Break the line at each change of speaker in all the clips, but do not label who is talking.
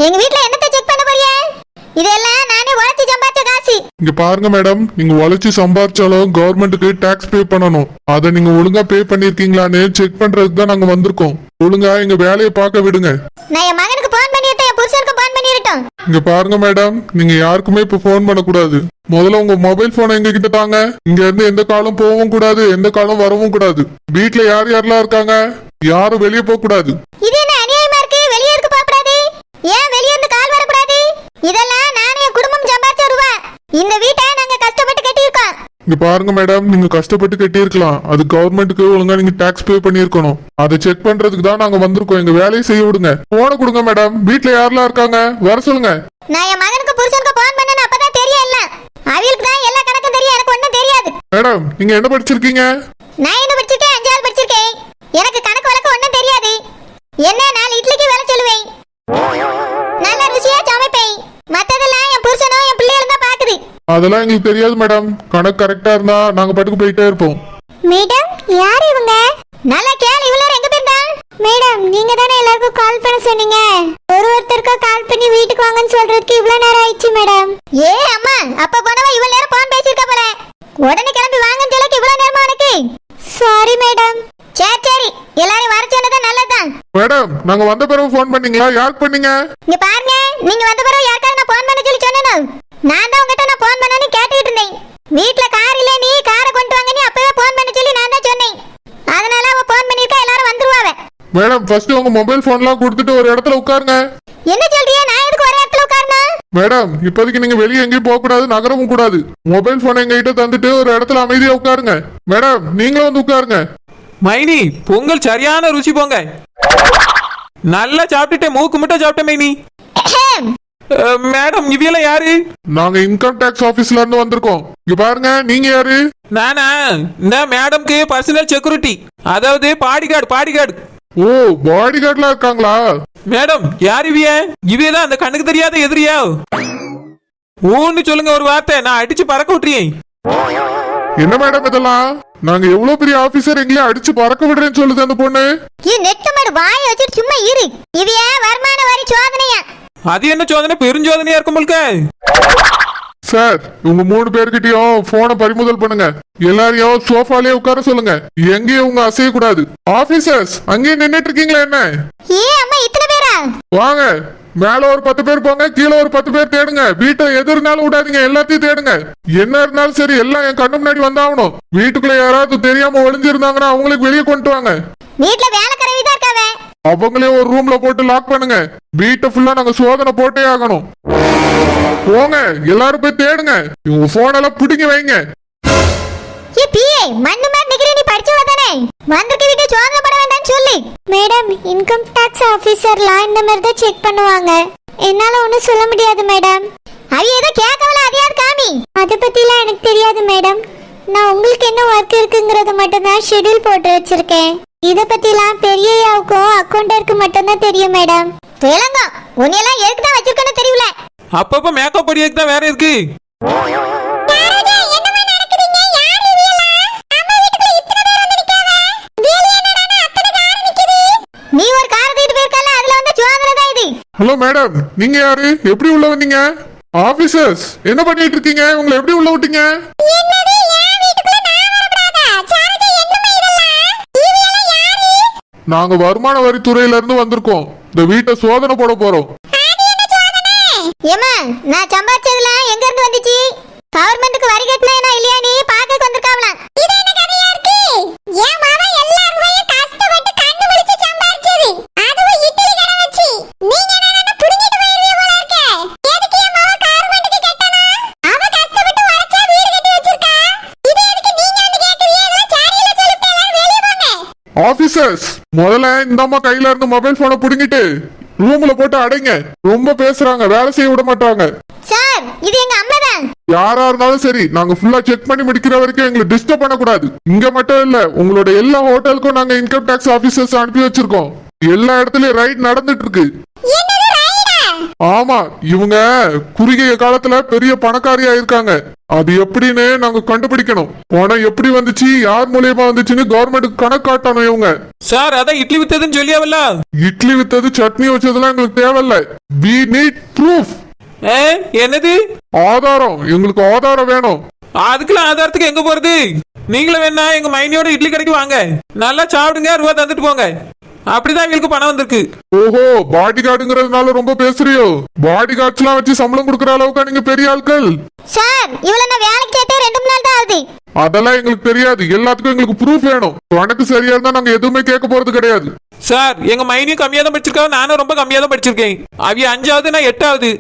எங்க வீட்ல என்னத்தை செக் பண்ண போறியே? இதெல்லாம் நானே உழைச்சு சம்பாதிச்ச காசு.
இங்க பாருங்க மேடம், நீங்க உழைச்சு சம்பாதிச்சாலும் கவர்மெண்ட்டுக்கு டாக்ஸ் பே பண்ணணும். அதை நீங்க ஒழுங்கா பே பண்ணிருக்கீங்களான்னு செக் பண்றதுக்கு தான் நாங்க வந்திருக்கோம். ஒழுங்கா எங்க வேலையை பார்க்க விடுங்க.
நான் என் மகனுக்கு போன் பண்ணிட்டேன், என் புருஷனுக்கு போன் பண்ணிட்டோம்.
இங்க பாருங்க மேடம், நீங்க யாருக்குமே இப்ப போன் பண்ணக்கூடாது. முதல்ல உங்க மொபைல் போனை எங்க கிட்ட தாங்க. இங்க இருந்து எந்த காலம் போகவும் கூடாது, எந்த காலம் வரவும் கூடாது. வீட்டுல யார் யாரெல்லாம் இருக்காங்க? யாரும் வெளியே போக கூடாது.
இது என்ன அநியாயமா இருக்கு? வெளியே இருக்கு போகக்கூடாது? ஏன் வெளியே இருந்து கால் வரக்கூடாது? இதெல்லாம் நானே என் குடும்பம் சம்பாதிச்ச ரூபா. இந்த வீட்டை நாங்க கஷ்டப்பட்டு கட்டியிருக்கோம்.
இங்க பாருங்க மேடம், நீங்க கஷ்டப்பட்டு கட்டியிருக்கலாம். அது கவர்மெண்ட்டுக்கு ஒழுங்கா நீங்க டாக்ஸ் பே பண்ணிருக்கணும். அதை செக் பண்றதுக்கு தான் நாங்க வந்திருக்கோம். எங்க வேலையை செய்ய விடுங்க. போன கொடுங்க மேடம். வீட்டுல யாரெல்லாம் இருக்காங்க வர சொல்லுங்க.
நான் என் மகனுக்கு புருஷனுக்கு போன் பண்ணேன், அப்பதான் தெரியும் எல்லாம். அவங்களுக்கு தான் எல்லா கணக்கும் தெரியும், எனக்கு ஒண்ணும் தெரியாது.
மேடம், நீங்க என்ன படிச்சிருக்கீங்க?
நான் என்ன படிச்சிருக்கேன்? 5ஆவது படிச்சிருக்கேன். எனக்கு கணக்கு வழக்கு ஒண்ணும் தெரியாது. என்ன 4 இட்லிக்கு வேலை சொல்லுவேன். நல்ல ருசியா சமைப்பேன். மத்ததெல்லாம் என் புருஷனும் என் பிள்ளைகளும் தான் பாக்குது.
அதெல்லாம் எங்களுக்கு தெரியாது மேடம். கணக்கு கரெக்டா இருந்தா நாங்க பாட்டுக்கு போயிட்டே இருப்போம்.
மேடம், யார் இவங்க? நல்லா கேளு, இவள எங்க போயிருந்தா? மேடம், நீங்க தானே எல்லாருக்கும் கால் பண்ண சொன்னீங்க. ஒருத்தருக்கு கால் பண்ணி வீட்டுக்கு வாங்கன்னு சொல்றதுக்கு இவ்வளவு நேரம் ஆயிடுச்சு மேடம். ஏ அம்மா, அப்ப போனவ இவ்வளவு நேரம் போன் பேசிருக்க போல. உடனே கிளம்பி வாங்கன்னு சொல்ல இவ்வளவு நேரமா உனக்கு? Sorry madam. சரி சரி, எல்லாரும் வர சொன்னது நல்லதுதான்.
மேடம், நாங்க வந்த பிறகு போன் பண்ணீங்களா? யாருக்கு பண்ணீங்க?
இங்க பாருங்க, நீங்க வந்த பிறகு யாருக்காவது நான் போன் பண்ண சொல்லி சொன்னேனோ? நான் தான் உங்ககிட்ட நான் போன் பண்ணேன்னு கேட்டுட்டு இருந்தேன். வீட்ல கார் இல்ல, நீ காரை கொண்டு வாங்க, நீ அப்பவே போன் பண்ண சொல்லி நான் தான் சொன்னேன். அதனால அவ போன் பண்ணிருக்கா, எல்லாரும் வந்துருவாங்க.
மேடம், ஃபர்ஸ்ட் உங்க மொபைல் போன்லாம் கொடுத்துட்டு ஒரு இடத்துல உட்காருங்க.
என்ன சொல்றியே? நான் எதுக்கு ஒரே இடத்துல உட்காரணும்?
மேடம், இப்போதைக்கு நீங்க வெளியே எங்கேயும் போக கூடாது, நகரவும் கூடாது. மொபைல் போன் எங்க கிட்ட தந்துட்டு ஒரு இடத்துல அமைதியா உட்காருங்க. மேடம், நீங்களும் வந்து உட்காருங்க.
மைனி, பொங்கல் சரியான ருசி போங்க. நல்லா சாப்பிட்டுட்டேன், மூக்கு மட்டும் சாப்பிட்டேன் மைனி. மேடம், இவையெல்லாம் யாரு?
நாங்க இன்கம் டாக்ஸ் ஆபீஸ்ல இருந்து வந்திருக்கோம். இங்க பாருங்க, நீங்க யாரு?
நானா? இந்த மேடம்க்கு பர்சனல் செக்யூரிட்டி, அதாவது பாடிகார்டு.
ஓ, பாடி கார்ட்லாம் இருக்காங்களா?
மேடம், யார் இவிய? இவையதான் அந்த கண்ணுக்கு தெரியாத எதிரியா? ஊன்னு சொல்லுங்க ஒரு வார்த்தை, நான் அடிச்சு பறக்க விட்டுறேன்.
என்ன மேடம் இதெல்லாம்? நாங்க எவ்வளவு பெரிய ஆபீசர், எங்கேயும் அடிச்சு பறக்க விடுறேன்னு சொல்லுது அந்த பொண்ணு.
நெட்டு மாடு வாயை வச்சுட்டு சும்மா இரு. இவைய வருமான வரி சோதனையா?
அது என்ன சோதனை? பெருஞ்சோதனையா இருக்கும் போல்க.
சார், உங்க 3 பேர்கிட்டயும் போனை பறிமுதல் பண்ணுங்க. எல்லாரையும் சோஃபாலே உட்கார சொல்லுங்க. எங்கேயும் உங்க அசைய கூடாது. ஆபீசர்ஸ், அங்கேயே நின்னுட்டு இருக்கீங்களா என்ன?
ஏ அம்மா, இத்தனை பேரா?
வாங்க, மேல ஒரு 10 பேர் போங்க, கீழே ஒரு 10 பேர் தேடுங்க. வீட்டை எது இருந்தாலும் விடாதீங்க, எல்லாத்தையும் தேடுங்க. என்ன இருந்தாலும் சரி, எல்லாம் என் கண்ணு முன்னாடி வந்தாகணும். வீட்டுக்குள்ள யாராவது தெரியாம ஒளிஞ்சிருந்தாங்கன்னா அவங்களுக்கு வெளியே கொண்டு வாங்க.
வீட்ல வேலைக்காரவி தான் இருக்காவே.
அவங்களே ஒரு ரூம்ல போட்டு லாக் பண்ணுங்க. வீட்டை ஃபுல்லா நாங்க சோதனை போட்டே ஆகணும். போங்க, எல்லாரும் போய் தேடுங்க. இவங்க போனெல்லாம் பிடிங்க வைங்க.
ஏ பிஏ, மண்ணு மாதிரி நிக்கிற நீ படிச்சவ தானே? வந்திருக்க வீட்டை சோதனை பண்ண வேண்டாம்னு சொல்லி. மேடம், இன்கம் டாக்ஸ் ஆபீசர்லாம் இந்த மாதிரி தான் செக் பண்ணுவாங்க. என்னால ஒன்னும் சொல்ல முடியாது மேடம். அவி ஏதோ கேட்கவல, அதையாவது காமி. அதை பத்திலாம் எனக்கு தெரியாது மேடம். நான் உங்களுக்கு என்ன ஒர்க் இருக்குங்கிறத மட்டும் தான் ஷெட்யூல் போட்டு வச்சிருக்கேன். இத பத்திலாம் பெரியயாவுக்கும் அக்கவுண்டருக்கு மட்டும் தான் தெரியும் மேடம். தெலங்கா, உன்னையெல்லாம் எதுக்கு தான் வச்சிருக்கேன்னு தெரியல.
அப்பப்ப மேக்கப் படியக்கு தான் வேற இருக்கு.
நீ ஒரு கார் தூக்கிட்டு போயிருக்கல, அதுல வந்து சோதனை தான் இது.
ஹலோ மேடம், நீங்க யாரு? எப்படி உள்ள வந்தீங்க? ஆபீசர்ஸ், என்ன பண்ணிட்டு இருக்கீங்க? உங்களை எப்படி உள்ள விட்டீங்க? நாங்க வருமான வரித்துறையில இருந்து வந்திருக்கோம். இந்த வீட்டை சோதனை போட போறோம்.
ஏமா, நான் சம்பாதிச்சதெல்லாம் எங்க இருந்து வந்துச்சு? கவர்மெண்ட்க்கு வரி கட்டலையா இல்லையா நீ பாக்க வந்திருக்காவலாம். இது என்ன கதையா இருக்கு? ஏன் மாமா எல்லா ரூபாயும் கஷ்டப்பட்டு கண்ணு முழிச்சு சம்பாதிச்சது, அதுவும் இட்லி கடை வச்சு. நீங்க என்னன்னா புடிங்கிட்டு போயிருவீங்க போல இருக்கே. எதுக்கு ஏன் மாமா கவர்மெண்ட்க்கு கட்டணும்? அவ கஷ்டப்பட்டு வரைச்சா வீடு கட்டி வச்சிருக்கா. இது எதுக்கு நீங்க வந்து கேக்குறீங்க? இதெல்லாம் சாரியில சொல்லிட்டு எல்லாரும் வெளிய போங்க.
ஆபீசர்ஸ், முதல்ல இந்த அம்மா கையில இருந்து மொபைல் போனை புடுங்கிட்டு ரூம்ல போட்டு அடைங்க. ரொம்ப பேசுறாங்க, வேலை செய்ய விட மாட்டாங்க.
சார், இது எங்க அம்மா தான்.
யாரா இருந்தாலும் சரி, நாங்க ஃபுல்லா செக் பண்ணி முடிக்கிற வரைக்கும் எங்களை டிஸ்டர்ப் பண்ண கூடாது. இங்க மட்டும் இல்ல, உங்களோட எல்லா ஹோட்டலுக்கும் நாங்க இன்கம் டாக்ஸ் ஆபீசர்ஸ் அனுப்பி வச்சிருக்கோம். எல்லா இடத்துலயும் ரைட் நடந்துட்டு இருக்கு.
என்னது ரைடா?
ஆமா, இவங்க குறுகிய காலத்துல பெரிய பணக்காரியா இருக்காங்க. அது எப்படின்னு நாங்க கண்டுபிடிக்கணும். பணம் எப்படி வந்துச்சு, யார் மூலியமா வந்துச்சுன்னு கவர்மெண்ட்டுக்கு கணக்கு காட்டணும் இவங்க.
சார் அதான் இட்லி வித்ததுன்னு சொல்லியாவல்ல.
இட்லி வித்தது சட்னி வச்சதெல்லாம் எங்களுக்கு தேவையில்ல. we need proof.
என்னது
ஆதாரம்? எங்களுக்கு ஆதாரம் வேணும்.
அதுக்கெல்லாம் ஆதாரத்துக்கு எங்க போறது? நீங்களும் வேணா எங்க மைனியோட இட்லி கடைக்கு வாங்க, நல்லா சாப்பிடுங்க, ரூபா தந்துட்டு போங்க. அப்படிதான் இவங்களுக்கு பணம் வந்திருக்கு.
ஓஹோ, பாடி கார்டுங்கிறதுனால ரொம்ப பேசுறியோ? பாடி கார்ட்ஸ் எல்லாம் வச்சு சம்பளம் கொடுக்கற அளவுக்கு நீங்க பெரிய ஆட்கள்.
சார் இவ்வளவு நான் வேலைக்கு சேர்த்தே 2 நாள் தான் ஆகுது.
அதெல்லாம் எங்களுக்கு தெரியாது. எல்லாத்துக்கும் எங்களுக்கு ப்ரூஃப் வேணும். கணக்கு சரியா இருந்தா நாங்க எதுவுமே கேட்க போறது கிடையாது.
சார் எங்க மைனியும் கம்மியா தான் படிச்சிருக்காங்க, நானும் ரொம்ப கம்மியா தான் படிச்சிருக்கேன். அவிய 5வது, நான் 8வது.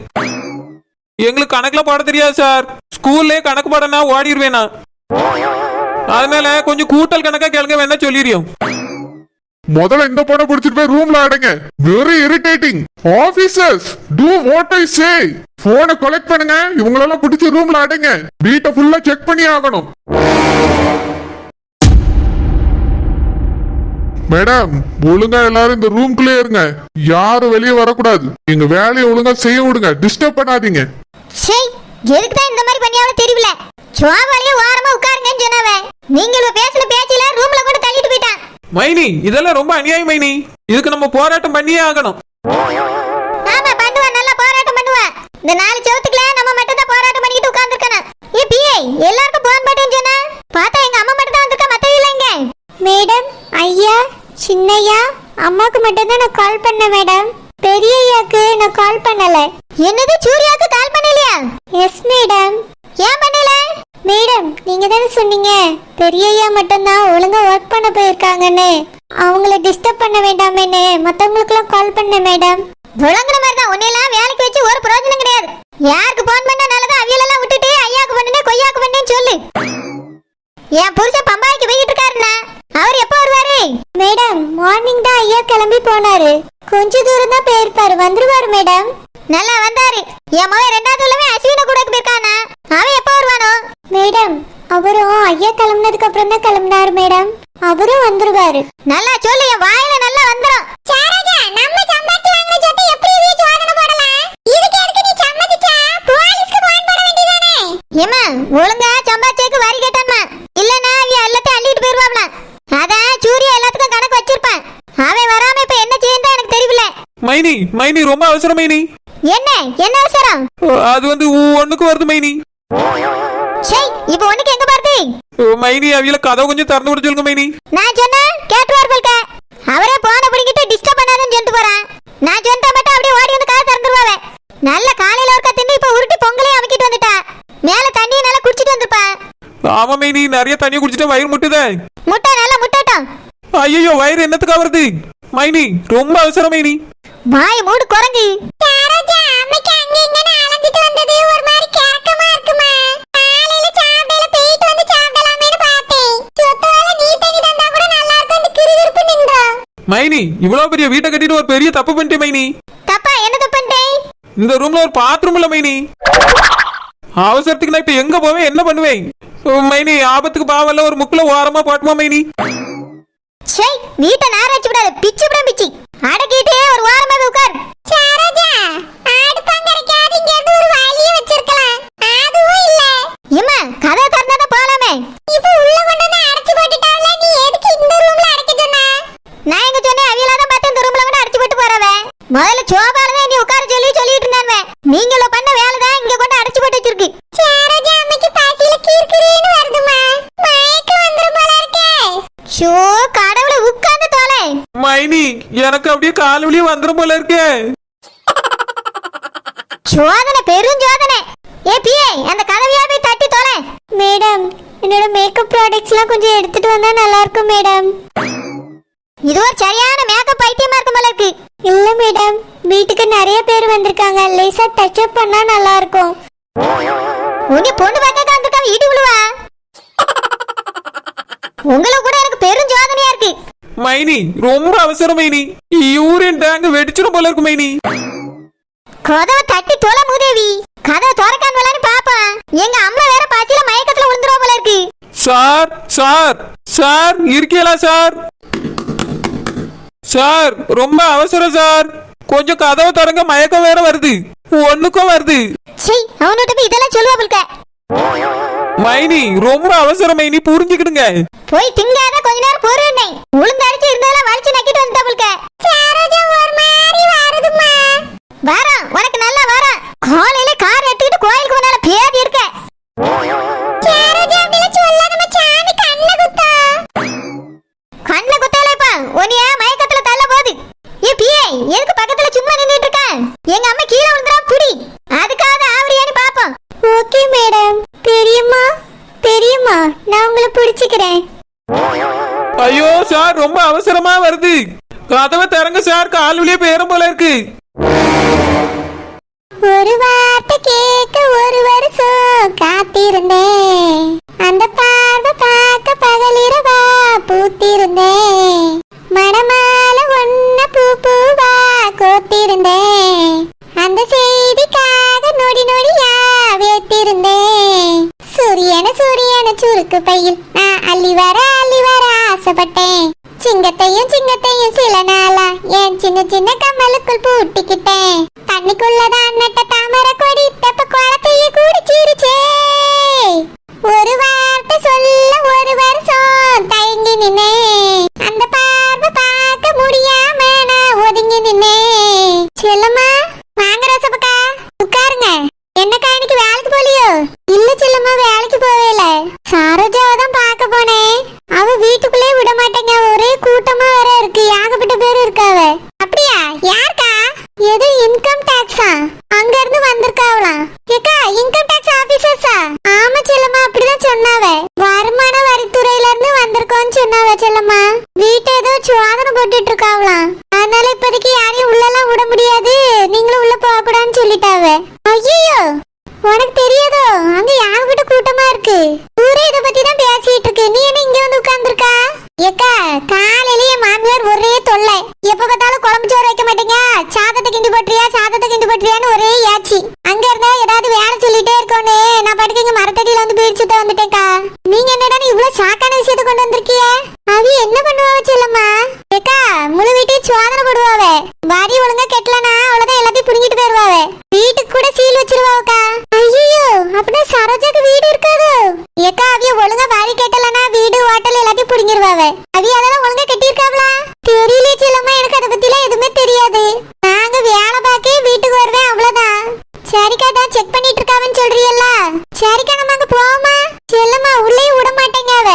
எங்களுக்கு கணக்குல போட தெரியாது சார். ஸ்கூல்லே கணக்கு போடனா ஓடிடுவேனா. அதனால கொஞ்சம் கூட்டல் கணக்கா கேளுங்க, வேணா சொல்லிடுறோம்.
முதல்ல இந்த பொண்ணை பிடிச்சிட்டு போய் ரூம்ல அடைங்க. Very irritating. Officers, do what I say. போனை கலெக்ட் பண்ணுங்க, இவங்களெல்லாம் பிடிச்சி ரூம்ல அடைங்க. வீட்டை ஃபுல்லா செக் பண்ணி ஆகணும். மேடம், ஒழுங்கா எல்லாரும் இந்த ரூம்குள்ளே இருங்க. யாரும் வெளியே வரக்கூடாது. எங்க வேலையை ஒழுங்கா செய்ய விடுங்க, டிஸ்டர்ப் பண்ணாதீங்க.
சரி, எதுக்கு தான் இந்த மாதிரி பண்ணியாவோ தெரியல. சோபாலயே ஓரமா உட்காருங்கன்னு சொன்னாவே, நீங்க பேசின பேச்சில ரூம்ல கூட தள்ளிட்டு போயிட்டான்.
மைனி, இதெல்லாம் ரொம்ப அநியாயம் மைனி. இதுக்கு நம்ம போராட்டம் பண்ணியே ஆகணும்.
ஆமா, பண்ணுவா, நல்லா போராட்டம் பண்ணுவா. இந்த 4 செவத்துக்குள்ள நம்ம மட்டும் தான் போராட்டம் பண்ணிட்டு உட்கார்ந்திருக்கணும். ஏ பிஏ, எல்லாருக்கும் போன் பண்ணேன்னு சொன்னா பார்த்தா எங்க அம்மா மட்டும் தான் வந்திருக்கா, மத்தவங்க இல்ல இங்க. மேடம், ஐயா, சின்னையா, அம்மாக்கு மட்டும் தான் நான் கால் பண்ணேன் மேடம். பெரிய ஐயாக்கு நான் கால் பண்ணல. என்னது, சூர்யாக்கு கால் பண்ணலையா? Yes madam. ஏன் பண்ணல? மேடம், நீங்க தானே சொன்னீங்க பெரிய ஐயா மட்டும் தான் ஒழுங்கா ஒர்க் பண்ண போயிருக்காங்கன்னு. அவங்கள டிஸ்டர்ப் பண்ண வேண்டாமேன்னு மத்தவங்களுக்குலாம் கால் பண்ணேன் மேடம். விளங்குற மாதிரி தான் உன்னையெல்லாம் வேலைக்கு வச்சு ஒரு பிரயோஜனம் கிடையாது. யாருக்கு போன் பண்ண நல்லதா அவியலெல்லாம் விட்டுட்டு ஐயாக்கு பண்ணுனே கொய்யாக்கு பண்ணேன்னு சொல்லு. என் புருஷன் பம்பாய்க்கு போயிட்டு இருக்காருண்ணா, அவர் எப்போ வருவாரு? மேடம், மார்னிங் தான் ஐயா கிளம்பி போனாரு. கொஞ்ச தூரம் தான் போயிருப்பாரு, வந்துருவாரு மேடம். நல்லா வந்தாரு. என் மகன் 2வது உள்ளவே அஸ்வின கூட போயிருக்கானா, அவன் எப்போ வருவானோ? மேடம், அவரும் ஐயா கிளம்புனதுக்கு அப்புறம் தான் கிளம்பினாரு மேடம். அவரும் வந்துருவாரு. நல்லா சொல்லு, என் வாயில நல்லா வந்துரும். சாரஜா, நம்ம சம்பாதிச்சு வாங்குற சொத்தை எப்படி நீ சோதனை போடலாம்? இதுக்கு எதுக்கு நீ சம்மதிச்சா? போலீஸ்க்கு போன் போட வேண்டியதானே? ஏமா, ஒழுங்கா சம்பாதிச்சேக்கு வரி கட்டணுமா, இல்லனா அவ எல்லாத்தையும் அள்ளிட்டு போயிருவாப்ல. அதான் சூர்யா எல்லாத்துக்கும் கணக்கு வச்சிருப்பான். அவன் வராம இப்ப என்ன செய்யணும் எனக்கு தெரியல.
மைனி, மைனி ரொம்ப அவசரம் மைனி.
என்ன என்ன அவசரம்?
அது வந்து ஒண்ணுக்கு வருது மைனி.
சே, இப்போ ஒண்ணுக்கு எங்க பாருது?
மைனி, அவியல கதவு கொஞ்சம் திறந்து விட சொல்லுங்க மைனி.
நான் சொன்னா கேட்டுவார் போல்க. அவரே போன பிடிக்கிட்டு டிஸ்டர்ப் பண்ணாதன்னு சொல்லிட்டு போறான். நான் சொன்னா மட்டும் அப்படியே ஓடி வந்து கதவை திறந்துருவாவே. நல்ல காலையில ஒருக்க தின்னு இப்ப உருட்டி பொங்கலே அமைக்கிட்டு வந்துட்டா. மேல தண்ணியை நல்லா குடிச்சிட்டு வந்துப்பா.
ஆமா மைனி, நிறைய தண்ணி குடிச்சிட்டு வயிறு முட்டுதே.
முட்டை நல்லா முட்டட்டும்.
ஐயோ, வயிறு என்னத்துக்கு வருது? மைனி ரொம்ப அவசரம் மைனி.
வாய் மூடு குரங்கு. சாரஜா, அம்மைக்கு அங்க இங்கன்னு அலைஞ்சிட்டு வந்தது ஒரு மாதிரி கேக்கமா இருக்குமா? காலையில சாப்பிடல போயிட்டு வந்து சாப்பிடலாமேன்னு பார்த்தேன். சொத்தோல நீ தண்ணி தந்தா கூட நல்லா இருக்கும், அந்த கிறுகிறுப்பு நின்றா.
மைனி, இவ்வளவு பெரிய வீட்டை கட்டிட்டு ஒரு பெரிய தப்பு பண்ணிட்டேன் மைனி.
தப்பா? என்ன தப்பு பண்ணிட்டேன்?
இந்த ரூம்ல ஒரு பாத்ரூம் இல்ல மைனி. அவசரத்துக்கு நான் இப்ப எங்க போவேன், என்ன பண்ணுவேன்? மைனி, ஆபத்துக்கு பாவல்ல ஒரு முக்குல ஓரமா போட்டுமா மைனி.
சே, வீட்டை நார வச்சு விடாத, பிச்சு விட பிச்சு. அடக்கிட்டே ஒரு வாரமாவே உட்கார். சாரஜா, அடுப்பங்கரைக்காது இங்க இருந்து ஒரு வழியை வச்சிருக்கலாம். அதுவும் இல்ல. ஏம்மா, கதை திறந்தா போலாமே. இப்போ உள்ள கொண்டு வந்து அடைச்சு போட்டுட்டாவல, நீ எதுக்கு இந்த ரூம்ல அடைக்க சொன்ன? நான் எங்க சொன்னேன், அவியலா தான் பார்த்து இந்த ரூம்ல கொண்டு அடைச்சு போட்டு போறவே. முதல்ல சோபால தான் நீ உட்கார சொல்லிட்டு இருந்தானே. நீங்கள பண்ண வேலை தான் இங்க கொண்டு அடைச்சு போட்டு வச்சிருக்கு. சாரஜா, அம்மைக்கு பசியில கீர்க்கிரேன்னு வருதுமா. மயக்கம் வந்துரும் போல இருக்கே. ஷோ, கடவுளே, உட்கார்ந்து தோலை.
மைனி, எனக்கு அப்படியே கால் வலியே வந்துரும் போல இருக்கே.
சோதனை, பெரும் சோதனை. ஏ பிஏ, அந்த கதவையா போய் தட்டி தோலை. மேடம், என்னோட மேக்கப் ப்ராடக்ட்ஸ்லாம் கொஞ்சம் எடுத்துட்டு வந்தா நல்லா இருக்கும் மேடம். இது ஒரு சரியான மேக்கப் பைத்தியமா இருக்கும் போல இருக்கு. இல்ல மேடம், வீட்டுக்கு நிறைய பேர் வந்திருக்காங்க, லேசா டச் அப் பண்ணா நல்லா இருக்கும். உன்னை பொண்ணு பார்க்க வந்திருக்கா, வீட்டுக்குள்ளவா? உங்களுக்கு கூட எனக்கு பெரும் ஜோதனையா இருக்கு.
மைனி, ரொம்ப அவசரம் மைனி. யூரின் டேங்க் வெடிச்சிடும் போல இருக்கு மைனி.
கதவை தட்டி தொலை மூதேவி. கதவை திறக்கான்னு வரலான்னு பாப்பா. எங்க அம்மா வேற பாத்தியில மயக்கத்துல விழுந்துருவா போல இருக்கு.
சார், சார், சார் இருக்கீங்களா சார்? சார் ரொம்ப அவசரம் சார். கொஞ்சம் கதவை திறங்க, மயக்கம் வேற வருது, ஒண்ணுக்கும் வருது.
சீ, அவனோட போய் இதெல்லாம் சொல்லுவாப்புல்க.
மைனி ரொம்ப அவசரம் மைனி, புரிஞ்சுக்கிடுங்க.
போய் திங்காத கொஞ்ச நேரம் பொறுனே. உளுந்து அரைச்சு இருந்ததெல்லாம் வலிச்சு நக்கிட்டு வந்துட்டாப்புல்க. சரோஜா ஒரு மாதிரி வருதுமா. வரோம், உனக்கு நல்லா வரோம். காலையில கார் எடுத்துக்கிட்டு கோயிலுக்கு போனால பேதி இருக்க. சரோஜா அப்படிலாம் சொல்லாதம்மா, சாமி கண்ணை குத்தா. கண்ணை குத்தாலேப்பா, உன்னைய மயக்கத்துல தள்ள போகுது. ஏ பிஏ, எதுக்கு பக்கத்துல சும்மா நின்னுட்டு இருக்க? எங்க அம்மா கீழே விழுந்துறா, புடி. அதுக்காக ஆவரியான்னு பாப்போம். Okay madam. பெரியம்மா, பெரியம்மா, நான் உங்களை பிடிச்சிக்கிறேன்.
ஐயோ சார், ரொம்ப அவசரமா வருது, கதவை திறங்க சார், கால் வழியே பேரும் போல இருக்கு.
ஒரு வார்த்தை கேட்க ஒரு வருஷம் காத்திருந்தேன். அந்த பார்வை பார்க்க பகலிரவா பூத்திருந்தேன். மணமால ஒன்ன பூ பூவா கோத்திருந்தேன். அந்த செய்திக்காக நொடி நொடியா வேத்திருந்தேன். சூரியன சூரியன சுருக்கு பையில் நான் அள்ளி வர ஆசைப்பட்டேன். சிங்கத்தையும் சிங்கத்தையும் சில நாளா என் சின்ன சின்ன கம்மலுக்குள் பூட்டிக்கிட்டேன். தண்ணிக்குள்ளதான் நட்ட தாமரை கொடி தப்ப குளத்தையே குடிச்சிருச்சே. ஒரு வார்த்தை சொல்ல ஒரு வருஷம் தயங்கி நின்னே. அந்த பார்வை பார்க்க முடியாம நான் ஒதுங்கி நின்னே. செல்லம்மா, வாங்க ரோசப்பக்கா, உட்காருங்க. என்னக்கா இன்னைக்கு வேலைக்கு போலியோ? இல்ல செல்லம்மா, வேலைக்கு போவேல. சரோஜாவை தான் பார்க்க போனேன். அவ வீட்டுக்குள்ளே விட மாட்டேங்க, ஒரே கூட்டமா வேற இருக்கு, ஏகப்பட்ட பேர் இருக்காவ. அப்படியா? யாருக்கா? ஏதோ இன்கம் டாக்ஸா, அங்க இருந்து வந்திருக்காவலாம். ஏக்கா, இன்கம் டாக்ஸ் ஆபீசர்ஸா? ஆமா செல்லம்மா, அப்படிதான் சொன்னாவ. வருமான வரித்துறையில இருந்து வந்திருக்கோன்னு சொன்னாவ செல்லம்மா. வீட்டை ஏதோ சோதனை போட்டுட்டு இருக்காவலாம். அதனால இப்போதைக்கு யாரையும் உள்ளெல்லாம் விட முடியாது, நீங்களும் உள்ள போக கூடாதுன்னு சொல்லிட்டாவ. ஐயோ, உனக்கு தெரியாதோ? அங்க யார்கிட்ட கூட்டமா இருக்கு, ஊரே இத பத்தி தான் பேசிட்டு இருக்கு. நீ என்ன இங்க வந்து உட்கார்ந்துருக்கா? ஏக்கா, காலையிலேயே மாமியார் ஒரே தொல்லை. எப்ப பார்த்தாலும் குழம்பு சோறு வைக்க மாட்டீங்க, சாதத்தை கிண்டி போட்டுறியான்னு ஒரே ஏச்சி. அங்க இருந்தா ஏதாவது வேலை சொல்லிட்டே இருக்கோன்னு நான் பாட்டுக்கு இங்க மரத்தடியில வந்து பீடிச்சுட்டு வந்துட்டேன்க்கா. நீங்க என்னடா இவ்வளவு ஷாக்கான விஷயத்த கொண்டு வந்திருக்கிய? அவி என்ன பண்ணுவாவ செல்லம்மா? ஏக்கா, முழு வீட்டையும் சோதனை போடுவாவ. வரி ஒழுங்கா கெட்டலனா அவ்வளவுதான், எல்லாத்தையும் புடுங்கிட்டு போயிருவாவ. வீட்டுக்கு கூட சீல் வச்சிருவாவுக்கா. ஐயோ, அப்படின்னா சரோஜாக்கு வீடு இருக்காது. ஏக்கா, அவிய ஒழுங்கா வரி கெட்டலனா வீடு ஹோட்டல் எல்லாத்தையும் புடுங்கிருவாவ. அவிய அதெல்லாம் ஒழுங்கா கட்டியிருக்காவளா? தெரியல செல்லம்மா, எனக்கு அதை பத்திலாம் எதுவுமே தெரியாது. நாங்க வேலை பார்க்க வீட்டுக்கு வருவேன், அவ்வளவுதான். சரிக்கா, தான் செக் பண்ணிட்டு இருக்காவன்னு சொல்றீல்ல. சரிக்கா, நம்ம அங்க போவோமா? செல்லம்மா, உள்ளே விட மாட்டேங்க அவ.